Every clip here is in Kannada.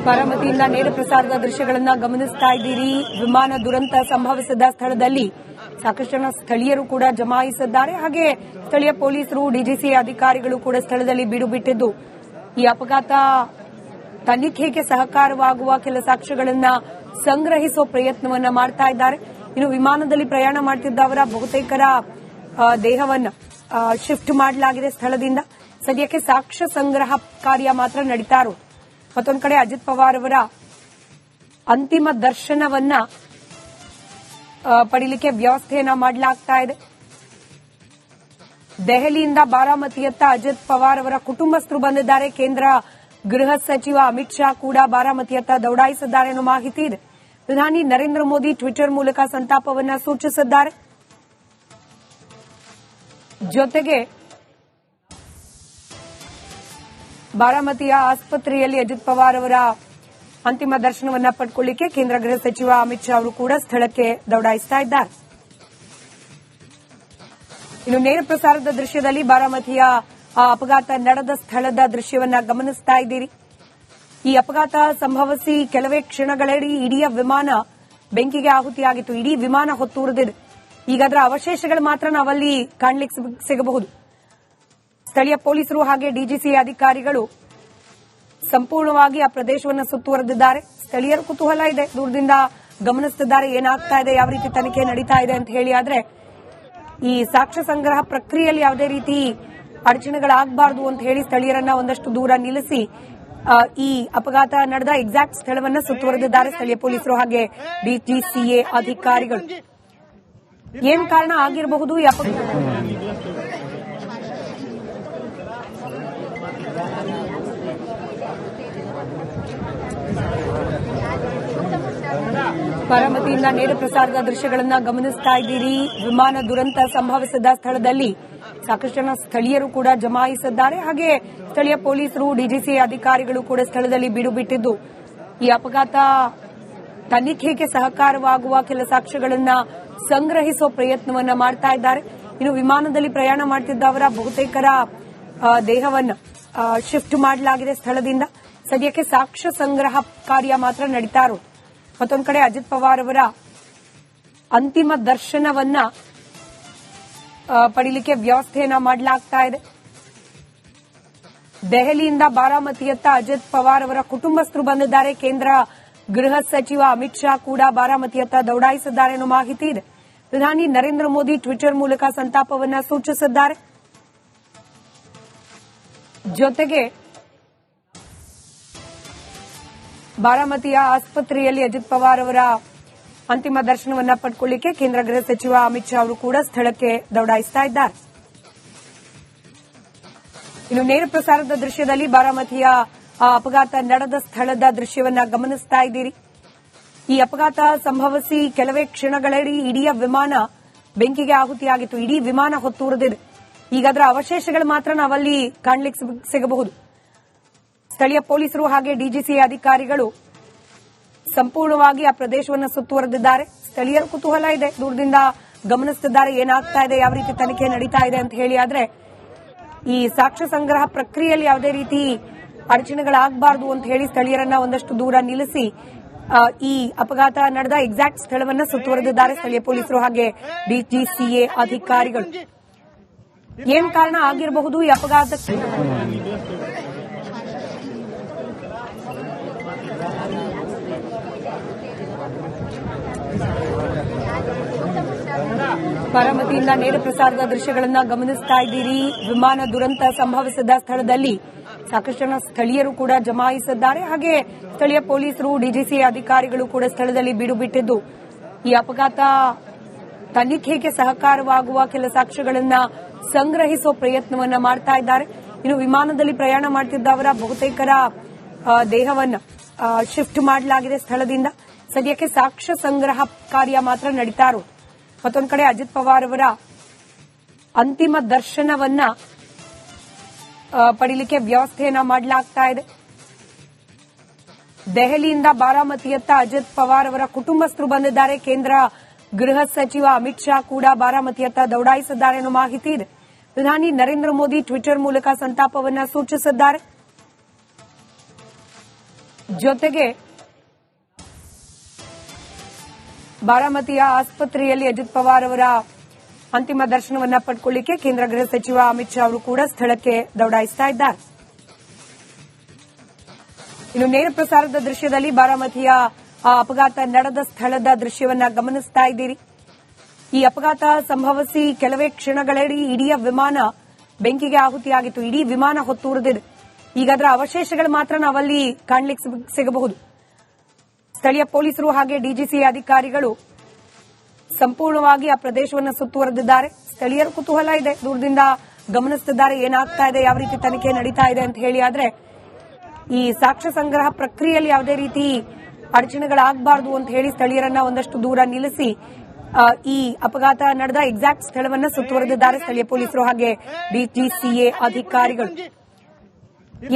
ಬಾರಾಮತಿಯಿಂದ ನೇರ ಪ್ರಸಾರದ ದೃಶ್ಯಗಳನ್ನ ಗಮನಿಸ್ತಾ ಇದ್ದೀರಿ. ವಿಮಾನ ದುರಂತ ಸಂಭವಿಸಿದ ಸ್ಥಳದಲ್ಲಿ ಸಾಕಷ್ಟು ಜನ ಸ್ಥಳೀಯರು ಕೂಡ ಜಮಾಯಿಸಿದ್ದಾರೆ. ಹಾಗೆ ಸ್ಥಳೀಯ ಪೊಲೀಸರು, ಡಿಜಿಸಿ ಅಧಿಕಾರಿಗಳು ಕೂಡ ಸ್ಥಳದಲ್ಲಿ ಬೀಡು ಬಿಟ್ಟಿದ್ದು ಈ ಅಪಘಾತ ತನಿಖೆಗೆ ಸಹಕಾರವಾಗುವ ಕೆಲ ಸಾಕ್ಷ್ಯಗಳನ್ನ ಸಂಗ್ರಹಿಸುವ ಪ್ರಯತ್ನವನ್ನ ಮಾಡ್ತಾ ಇದ್ದಾರೆ. ಇನ್ನು ವಿಮಾನದಲ್ಲಿ ಪ್ರಯಾಣ ಮಾಡುತ್ತಿದ್ದವರ ಬಹುತೇಕರ ದೇಹವನ್ನು ಶಿಫ್ಟ್ ಮಾಡಲಾಗಿದೆ ಸ್ಥಳದಿಂದ. ಸದ್ಯಕ್ಕೆ ಸಾಕ್ಷ್ಯ ಸಂಗ್ರಹ ಕಾರ್ಯ ಮಾತ್ರ ನಡೀತಾ ಇರೋದು. ಮತ್ತೊಂದು ಕಡೆ ಅಜಿತ್ ಪವಾರ್ ಅವರ ಅಂತಿಮ ದರ್ಶನವನ್ನ ಪಡೀಲಿಕ್ಕೆ ವ್ಯವಸ್ಥೆಯನ್ನ ಮಾಡಲಾಗ್ತಾ ಇದೆ. ದೆಹಲಿಯಿಂದ ಬಾರಾಮತಿಯತ್ತ ಅಜಿತ್ ಪವಾರ್ ಅವರ ಕುಟುಂಬಸ್ಥರು ಬಂದಿದ್ದಾರೆ. ಕೇಂದ್ರ ಗೃಹ ಸಚಿವ ಅಮಿತ್ ಶಾ ಕೂಡ ಬಾರಾಮತಿಯತ್ತ ದೌಡಾಯಿಸಿದ್ದಾರೆ ಅನ್ನೋ ಮಾಹಿತಿ ಇದೆ. ಪ್ರಧಾನಿ ನರೇಂದ್ರ ಮೋದಿ ಟ್ವಿಟರ್ ಮೂಲಕ ಸಂತಾಪವನ್ನ ಸೂಚಿಸಿದ್ದಾರೆ. ಜೊತೆಗೆ ಬಾರಾಮತಿಯ ಆಸ್ಪತ್ರೆಯಲ್ಲಿ ಅಜಿತ್ ಪವಾರ್ ಅವರ ಅಂತಿಮ ದರ್ಶನವನ್ನ ಪಡ್ಕೊಳ್ಳಿಕ್ಕೆ ಕೇಂದ್ರ ಗೃಹ ಸಚಿವ ಅಮಿತ್ ಶಾ ಅವರು ಕೂಡ ಸ್ಥಳಕ್ಕೆ ದೌಡಾಯಿಸ್ತಾ ಇದ್ದಾರೆ. ಇನ್ನು ನೇರ ಪ್ರಸಾರದ ದೃಶ್ಯದಲ್ಲಿ ಬಾರಾಮತಿಯ ಅಪಘಾತ ನಡೆದ ಸ್ಥಳದ ದೃಶ್ಯವನ್ನ ಗಮನಿಸ್ತಾ ಇದ್ದೀರಿ. ಈ ಅಪಘಾತ ಸಂಭವಿಸಿ ಕೆಲವೇ ಕ್ಷಣಗಳಲ್ಲಿ ಇಡೀ ವಿಮಾನ ಬೆಂಕಿಗೆ ಆಹುತಿಯಾಗಿತ್ತು. ಇಡೀ ವಿಮಾನ ಹೊತ್ತುರಿದಿದೆ. ಈಗ ಅದರ ಅವಶೇಷಗಳು ಮಾತ್ರ ನಾವಲ್ಲಿ ಕಾಣಲಿಕ್ಕೆ ಸಿಗಬಹುದು. ಸ್ಥಳೀಯ ಪೊಲೀಸರು ಹಾಗೆ ಡಿಜಿಸಿ ಅಧಿಕಾರಿಗಳು ಸಂಪೂರ್ಣವಾಗಿ ಆ ಪ್ರದೇಶವನ್ನು ಸುತ್ತುವರೆದಿದ್ದಾರೆ. ಸ್ಥಳೀಯರ ಕುತೂಹಲ ಇದೆ, ದೂರದಿಂದ ಗಮನಿಸುತ್ತಿದ್ದಾರೆ ಏನಾಗ್ತಾ ಇದೆ, ಯಾವ ರೀತಿ ತನಿಖೆ ನಡೀತಾ ಇದೆ ಅಂತ ಹೇಳಿ. ಆದ್ರೆ ಈ ಸಾಕ್ಷ್ಯ ಸಂಗ್ರಹ ಪ್ರಕ್ರಿಯೆಯಲ್ಲಿ ಯಾವುದೇ ರೀತಿ ಅಡಚಣೆಗಳಾಗಬಾರದು ಅಂತ ಹೇಳಿ ಸ್ಥಳೀಯರನ್ನ ಒಂದಷ್ಟು ದೂರ ನಿಲ್ಲಿಸಿ ಈ ಅಪಘಾತ ನಡೆದ ಎಕ್ಸಾಕ್ಟ್ ಸ್ಥಳವನ್ನು ಸುತ್ತುವರೆದಿದ್ದಾರೆ ಸ್ಥಳೀಯ ಪೊಲೀಸರು ಹಾಗೆ ಡಿಜಿಸಿಎ ಅಧಿಕಾರಿಗಳು. ಏನ್ ಕಾರಣ ಆಗಿರಬಹುದು ಈ ಅಪಘಾತ? ಬಾರಾಮತಿಯಿಂದ ನೇರ ಪ್ರಸಾರದ ದೃಶ್ಯಗಳನ್ನ ಗಮನಿಸ್ತಾ ಇದ್ದೀರಿ. ವಿಮಾನ ದುರಂತ ಸಂಭವಿಸಿದ ಸ್ಥಳದಲ್ಲಿ ಸಾಕಷ್ಟು ಜನ ಸ್ಥಳೀಯರು ಕೂಡ ಜಮಾಯಿಸಿದ್ದಾರೆ. ಹಾಗೆ ಸ್ಥಳೀಯ ಪೊಲೀಸರು, ಡಿಜಿಸಿ ಅಧಿಕಾರಿಗಳು ಕೂಡ ಸ್ಥಳದಲ್ಲಿ ಬೀಡು ಬಿಟ್ಟಿದ್ದು ಈ ಅಪಘಾತ ತನಿಖೆಗೆ ಸಹಕಾರವಾಗುವ ಕೆಲ ಸಾಕ್ಷ್ಯಗಳನ್ನ ಸಂಗ್ರಹಿಸುವ ಪ್ರಯತ್ನವನ್ನ ಮಾಡ್ತಾ ಇದ್ದಾರೆ. ಇನ್ನು ವಿಮಾನದಲ್ಲಿ ಪ್ರಯಾಣ ಮಾಡುತ್ತಿದ್ದವರ ಬಹುತೇಕರ ದೇಹವನ್ನು ಶಿಫ್ಟ್ ಮಾಡಲಾಗಿದೆ ಸ್ಥಳದಿಂದ. ಸದ್ಯಕ್ಕೆ ಸಾಕ್ಷ್ಯ ಸಂಗ್ರಹ ಕಾರ್ಯ ಮಾತ್ರ ನಡೀತಾ ಇರೋದು. ಮತ್ತೊಂದು ಕಡೆ ಅಜಿತ್ ಪವಾರ್ ಅವರ ಅಂತಿಮ ದರ್ಶನವನ್ನ ಪಡೀಲಿಕ್ಕೆ ವ್ಯವಸ್ಥೆಯನ್ನ ಮಾಡಲಾಗ್ತಾ ಇದೆ. ದೆಹಲಿಯಿಂದ ಬಾರಾಮತಿಯತ್ತ ಅಜಿತ್ ಪವಾರ್ ಅವರ ಕುಟುಂಬಸ್ಥರು ಬಂದಿದ್ದಾರೆ. ಕೇಂದ್ರ ಗೃಹ ಸಚಿವ ಅಮಿತ್ ಶಾ ಕೂಡ ಬಾರಾಮತಿಯತ್ತ ದೌಡಾಯಿಸಿದ್ದಾರೆ ಅನ್ನೋ ಮಾಹಿತಿ ಇದೆ. ಪ್ರಧಾನಿ ನರೇಂದ್ರ ಮೋದಿ ಟ್ವಿಟರ್ ಮೂಲಕ ಸಂತಾಪವನ್ನ ಸೂಚಿಸಿದ್ದಾರೆ. ಜೊತೆಗೆ ಬಾರಾಮತಿಯ ಆಸ್ಪತ್ರೆಯಲ್ಲಿ ಅಜಿತ್ ಪವಾರ್ ಅವರ ಅಂತಿಮ ದರ್ಶನವನ್ನ ಪಡ್ಕೊಳ್ಳಿಕ್ಕೆ ಕೇಂದ್ರ ಗೃಹ ಸಚಿವ ಅಮಿತ್ ಶಾ ಅವರು ಕೂಡ ಸ್ಥಳಕ್ಕೆ ದೌಡಾಯಿಸ್ತಾ ಇದ್ದಾರೆ. ಇನ್ನು ನೇರ ಪ್ರಸಾರದ ದೃಶ್ಯದಲ್ಲಿ ಬಾರಾಮತಿಯ ಅಪಘಾತ ನಡೆದ ಸ್ಥಳದ ದೃಶ್ಯವನ್ನ ಗಮನಿಸ್ತಾ ಇದ್ದೀರಿ. ಈ ಅಪಘಾತ ಸಂಭವಿಸಿ ಕೆಲವೇ ಕ್ಷಣಗಳಲ್ಲಿ ಇಡೀ ವಿಮಾನ ಬೆಂಕಿಗೆ ಆಹುತಿಯಾಗಿತ್ತು. ಇಡೀ ವಿಮಾನ ಹೊತ್ತುರಿದಿದೆ. ಈಗ ಅದರ ಅವಶೇಷಗಳು ಮಾತ್ರ ನಾವಲ್ಲಿ ಕಾಣಲಿಕ್ಕೆ ಸಿಗಬಹುದು. ಸ್ಥಳೀಯ ಪೊಲೀಸರು ಹಾಗೆ ಡಿಜಿಸಿ ಅಧಿಕಾರಿಗಳು ಸಂಪೂರ್ಣವಾಗಿ ಆ ಪ್ರದೇಶವನ್ನು ಸುತ್ತುವರೆದಿದ್ದಾರೆ. ಸ್ಥಳೀಯರ ಕುತೂಹಲ ಇದೆ, ದೂರದಿಂದ ಗಮನಿಸುತ್ತಿದ್ದಾರೆ ಏನಾಗ್ತಾ ಇದೆ, ಯಾವ ರೀತಿ ತನಿಖೆ ನಡೀತಾ ಇದೆ ಅಂತ ಹೇಳಿ. ಆದ್ರೆ ಈ ಸಾಕ್ಷ್ಯ ಸಂಗ್ರಹ ಪ್ರಕ್ರಿಯೆಯಲ್ಲಿ ಯಾವುದೇ ರೀತಿ ಅಡಚಣೆಗಳಾಗಬಾರದು ಅಂತ ಹೇಳಿ ಸ್ಥಳೀಯರನ್ನ ಒಂದಷ್ಟು ದೂರ ನಿಲ್ಲಿಸಿ ಈ ಅಪಘಾತ ನಡೆದ ಎಕ್ಸಾಕ್ಟ್ ಸ್ಥಳವನ್ನು ಸುತ್ತುವರೆದಿದ್ದಾರೆ ಸ್ಥಳೀಯ ಪೊಲೀಸರು ಹಾಗೆ ಡಿಜಿಸಿಎ ಅಧಿಕಾರಿಗಳು. ಏನ್ ಕಾರಣ ಆಗಿರಬಹುದು ಈ ಅಪಘಾತಕ್ಕೆ? ಬಾರಾಮತಿಯಿಂದ ನೇರ ಪ್ರಸಾರದ ದೃಶ್ಯಗಳನ್ನ ಗಮನಿಸ್ತಾ ಇದ್ದೀರಿ. ವಿಮಾನ ದುರಂತ ಸಂಭವಿಸಿದ ಸ್ಥಳದಲ್ಲಿ ಸಾಕಷ್ಟು ಜನ ಸ್ಥಳೀಯರು ಕೂಡ ಜಮಾಯಿಸಿದ್ದಾರೆ. ಹಾಗೆ ಸ್ಥಳೀಯ ಪೊಲೀಸರು, ಡಿಜಿಸಿ ಅಧಿಕಾರಿಗಳು ಕೂಡ ಸ್ಥಳದಲ್ಲಿ ಬೀಡು ಬಿಟ್ಟಿದ್ದು ಈ ಅಪಘಾತ ತನಿಖೆಗೆ ಸಹಕಾರವಾಗುವ ಕೆಲ ಸಾಕ್ಷ್ಯಗಳನ್ನ ಸಂಗ್ರಹಿಸುವ ಪ್ರಯತ್ನವನ್ನ ಮಾಡ್ತಾ ಇದ್ದಾರೆ. ಇನ್ನು ವಿಮಾನದಲ್ಲಿ ಪ್ರಯಾಣ ಮಾಡುತ್ತಿದ್ದವರ ಬಹುತೇಕರ ದೇಹವನ್ನು ಶಿಫ್ಟ್ ಮಾಡಲಾಗಿದೆ ಸ್ಥಳದಿಂದ. ಸದ್ಯಕ್ಕೆ ಸಾಕ್ಷ್ಯ ಸಂಗ್ರಹ ಕಾರ್ಯ ಮಾತ್ರ ನಡೀತಾ ಇರೋದು. ಮತ್ತೊಂದು ಕಡೆ ಅಜಿತ್ ಪವಾರ್ ಅವರ ಅಂತಿಮ ದರ್ಶನವನ್ನ ಪಡೀಲಿಕ್ಕೆ ವ್ಯವಸ್ಥೆಯನ್ನ ಮಾಡಲಾಗ್ತಾ ಇದೆ. ದೆಹಲಿಯಿಂದ ಬಾರಾಮತಿಯತ್ತ ಅಜಿತ್ ಪವಾರ್ ಅವರ ಕುಟುಂಬಸ್ಥರು ಬಂದಿದ್ದಾರೆ. ಕೇಂದ್ರ ಗೃಹ ಸಚಿವ ಅಮಿತ್ ಶಾ ಕೂಡ ಬಾರಾಮತಿಯತ್ತ ದೌಡಾಯಿಸಿದ್ದಾರೆ ಅನ್ನೋ ಮಾಹಿತಿ ಇದೆ. ಪ್ರಧಾನಿ ನರೇಂದ್ರ ಮೋದಿ ಟ್ವಿಟರ್ ಮೂಲಕ ಸಂತಾಪವನ್ನ ಸೂಚಿಸಿದ್ದಾರೆ. ಜೊತೆಗೆ ಬಾರಾಮತಿಯ ಆಸ್ಪತ್ರೆಯಲ್ಲಿ ಅಜಿತ್ ಪವಾರ್ ಅವರ ಅಂತಿಮ ದರ್ಶನವನ್ನ ಪಡೆದುಕೊಳ್ಳಿಕ್ಕೆ ಕೇಂದ್ರ ಗೃಹ ಸಚಿವ ಅಮಿತ್ ಶಾ ಅವರು ಕೂಡ ಸ್ಥಳಕ್ಕೆ ದೌಡಾಯಿಸ್ತಾ ಇದ್ದಾರೆ. ಇನ್ನು ನೇರ ಪ್ರಸಾರದ ದೃಶ್ಯದಲ್ಲಿ ಬಾರಾಮತಿಯ ಅಪಘಾತ ನಡೆದ ಸ್ಥಳದ ದೃಶ್ಯವನ್ನ ಗಮನಿಸ್ತಾ ಇದ್ದೀರಿ. ಈ ಅಪಘಾತ ಸಂಭವಿಸಿ ಕೆಲವೇ ಕ್ಷಣಗಳಲ್ಲಿ ಇಡೀ ವಿಮಾನ ಬೆಂಕಿಗೆ ಆಹುತಿಯಾಗಿತ್ತು. ಇಡೀ ವಿಮಾನ ಹೊತ್ತುರಿದಿದೆ. ಈಗ ಅದರ ಅವಶೇಷಗಳು ಮಾತ್ರ ನಾವಲ್ಲಿ ಕಾಣಲಿಕ್ಕೆ ಸಿಗಬಹುದು. ಸ್ಥಳೀಯ ಪೊಲೀಸರು ಹಾಗೆ ಡಿಜಿಸಿ ಅಧಿಕಾರಿಗಳು ಸಂಪೂರ್ಣವಾಗಿ ಆ ಪ್ರದೇಶವನ್ನು ಸುತ್ತುವರೆದಿದ್ದಾರೆ. ಸ್ಥಳೀಯರ ಕುತೂಹಲ ಇದೆ, ದೂರದಿಂದ ಗಮನಿಸುತ್ತಿದ್ದಾರೆ ಏನಾಗ್ತಾ ಇದೆ, ಯಾವ ರೀತಿ ತನಿಖೆ ನಡೀತಾ ಇದೆ ಅಂತ ಹೇಳಿ. ಆದ್ರೆ ಈ ಸಾಕ್ಷ್ಯ ಸಂಗ್ರಹ ಪ್ರಕ್ರಿಯೆಯಲ್ಲಿ ಯಾವುದೇ ರೀತಿ ಅಡಚಣೆಗಳಾಗಬಾರದು ಅಂತ ಹೇಳಿ ಸ್ಥಳೀಯರನ್ನ ಒಂದಷ್ಟು ದೂರ ನಿಲ್ಲಿಸಿ ಈ ಅಪಘಾತ ನಡೆದ ಎಕ್ಸಾಕ್ಟ್ ಸ್ಥಳವನ್ನ ಸುತ್ತುವರೆದಿದ್ದಾರೆ ಸ್ಥಳೀಯ ಪೊಲೀಸರು ಹಾಗೆ ಡಿಜಿಸಿಎ ಅಧಿಕಾರಿಗಳು.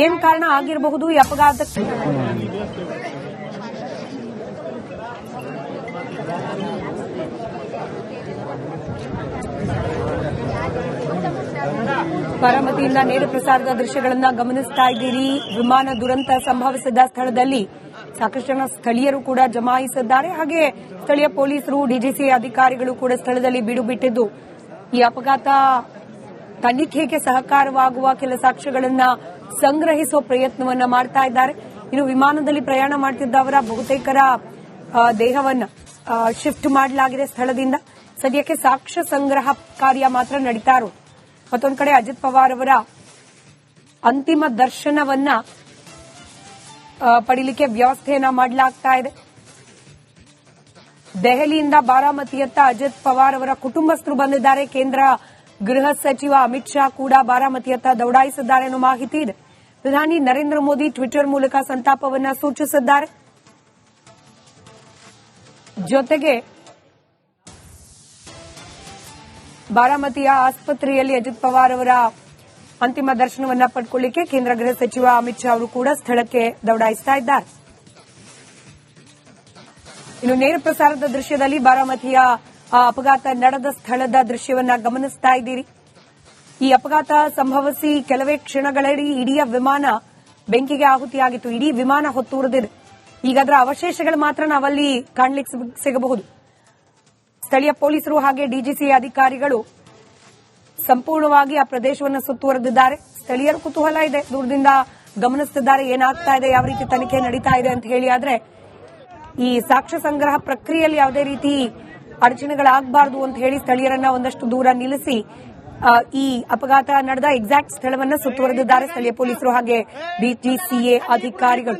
ಏನ್ ಕಾರಣ ಆಗಿರಬಹುದು ಈ ಅಪಘಾತಕ್ಕೆ? ಬಾರಾಮತಿಯಿಂದ ನೇರ ಪ್ರಸಾರದ ದೃಶ್ಯಗಳನ್ನ ಗಮನಿಸ್ತಾ ಇದ್ದೀರಿ. ವಿಮಾನ ದುರಂತ ಸಂಭವಿಸಿದ ಸ್ಥಳದಲ್ಲಿ ಸಾಕಷ್ಟು ಜನ ಸ್ಥಳೀಯರು ಕೂಡ ಜಮಾಯಿಸಿದ್ದಾರೆ. ಹಾಗೆ ಸ್ಥಳೀಯ ಪೊಲೀಸರು ಡಿಜಿಸಿ ಅಧಿಕಾರಿಗಳು ಕೂಡ ಸ್ಥಳದಲ್ಲಿ ಬೀಡು ಬಿಟ್ಟಿದ್ದು ಈ ಅಪಘಾತ ತನಿಖೆಗೆ ಸಹಕಾರವಾಗುವ ಕೆಲ ಸಾಕ್ಷ್ಯಗಳನ್ನ ಸಂಗ್ರಹಿಸುವ ಪ್ರಯತ್ನವನ್ನ ಮಾಡ್ತಾ ಇದ್ದಾರೆ. ಇನ್ನು ವಿಮಾನದಲ್ಲಿ ಪ್ರಯಾಣ ಮಾಡುತ್ತಿದ್ದವರ ಬಹುತೇಕರ ದೇಹವನ್ನ ಶಿಫ್ಟ್ ಮಾಡಲಾಗಿದೆ ಸ್ಥಳದಿಂದ. ಸದ್ಯಕ್ಕೆ ಸಾಕ್ಷ್ಯ ಸಂಗ್ರಹ ಕಾರ್ಯ ಮಾತ್ರ ನಡೀತಾ ಇರೋದು. ಮತ್ತೊಂದು ಕಡೆ ಅಜಿತ್ ಪವಾರ್ ಅವರ ಅಂತಿಮ ದರ್ಶನವನ್ನ ಪಡೀಲಿಕ್ಕೆ ವ್ಯವಸ್ಥೆಯನ್ನ ಮಾಡಲಾಗ್ತಾ ಇದೆ. ದೆಹಲಿಯಿಂದ ಬಾರಾಮತಿಯತ್ತ ಅಜಿತ್ ಪವಾರ್ ಅವರ ಕುಟುಂಬಸ್ಥರು ಬಂದಿದ್ದಾರೆ. ಕೇಂದ್ರ ಗೃಹ ಸಚಿವ ಅಮಿತ್ ಶಾ ಕೂಡ ಬಾರಾಮತಿಯತ್ತ ದೌಡಾಯಿಸಿದ್ದಾರೆ ಅನ್ನೋ ಮಾಹಿತಿ ಇದೆ. ಪ್ರಧಾನಿ ನರೇಂದ್ರ ಮೋದಿ ಟ್ವಿಟರ್ ಮೂಲಕ ಸಂತಾಪವನ್ನ ಸೂಚಿಸಿದ್ದಾರೆ. ಜೊತೆಗೆ ಬಾರಾಮತಿಯ ಆಸ್ಪತ್ರೆಯಲ್ಲಿ ಅಜಿತ್ ಪವಾರ್ ಅವರ ಅಂತಿಮ ದರ್ಶನವನ್ನ ಪಡೆದುಕೊಳ್ಳಿಕ್ಕೆ ಕೇಂದ್ರ ಗೃಹ ಸಚಿವ ಅಮಿತ್ ಶಾ ಅವರು ಕೂಡ ಸ್ಥಳಕ್ಕೆ ದೌಡಾಯಿಸ್ತಾ ಇದ್ದಾರೆ. ಇನ್ನು ನೇರ ಪ್ರಸಾರದ ದೃಶ್ಯದಲ್ಲಿ ಬಾರಾಮತಿಯ ಅಪಘಾತ ನಡೆದ ಸ್ಥಳದ ದೃಶ್ಯವನ್ನ ಗಮನಿಸ್ತಾ ಇದ್ದೀರಿ. ಈ ಅಪಘಾತ ಸಂಭವಿಸಿ ಕೆಲವೇ ಕ್ಷಣಗಳಲ್ಲಿ ಇಡೀ ವಿಮಾನ ಬೆಂಕಿಗೆ ಆಹುತಿಯಾಗಿತ್ತು. ಇಡೀ ವಿಮಾನ ಹೊತ್ತುರಿದಿದೆ. ಈಗ ಅದರ ಅವಶೇಷಗಳು ಮಾತ್ರ ನಾವಲ್ಲಿ ಕಾಣಲಿಕ್ಕೆ ಸಿಗಬಹುದು. ಸ್ಥಳೀಯ ಪೊಲೀಸರು ಹಾಗೆ ಡಿಜಿಸಿ ಅಧಿಕಾರಿಗಳು ಸಂಪೂರ್ಣವಾಗಿ ಆ ಪ್ರದೇಶವನ್ನು ಸುತ್ತುವರೆದಿದ್ದಾರೆ. ಸ್ಥಳೀಯರ ಕುತೂಹಲ ಇದೆ, ದೂರದಿಂದ ಗಮನಿಸುತ್ತಿದ್ದಾರೆ ಏನಾಗ್ತಾ ಇದೆ, ಯಾವ ರೀತಿ ತನಿಖೆ ನಡೀತಾ ಇದೆ ಅಂತ ಹೇಳಿ. ಆದ್ರೆ ಈ ಸಾಕ್ಷ್ಯ ಸಂಗ್ರಹ ಪ್ರಕ್ರಿಯೆಯಲ್ಲಿ ಯಾವುದೇ ರೀತಿ ಅಡಚಣೆಗಳಾಗಬಾರದು ಅಂತ ಹೇಳಿ ಸ್ಥಳೀಯರನ್ನ ಒಂದಷ್ಟು ದೂರ ನಿಲ್ಲಿಸಿ ಈ ಅಪಘಾತ ನಡೆದ ಎಕ್ಸಾಕ್ಟ್ ಸ್ಥಳವನ್ನ ಸುತ್ತುವರೆದಿದ್ದಾರೆ ಸ್ಥಳೀಯ ಪೊಲೀಸರು ಹಾಗೆ ಡಿಜಿಸಿಎ ಅಧಿಕಾರಿಗಳು.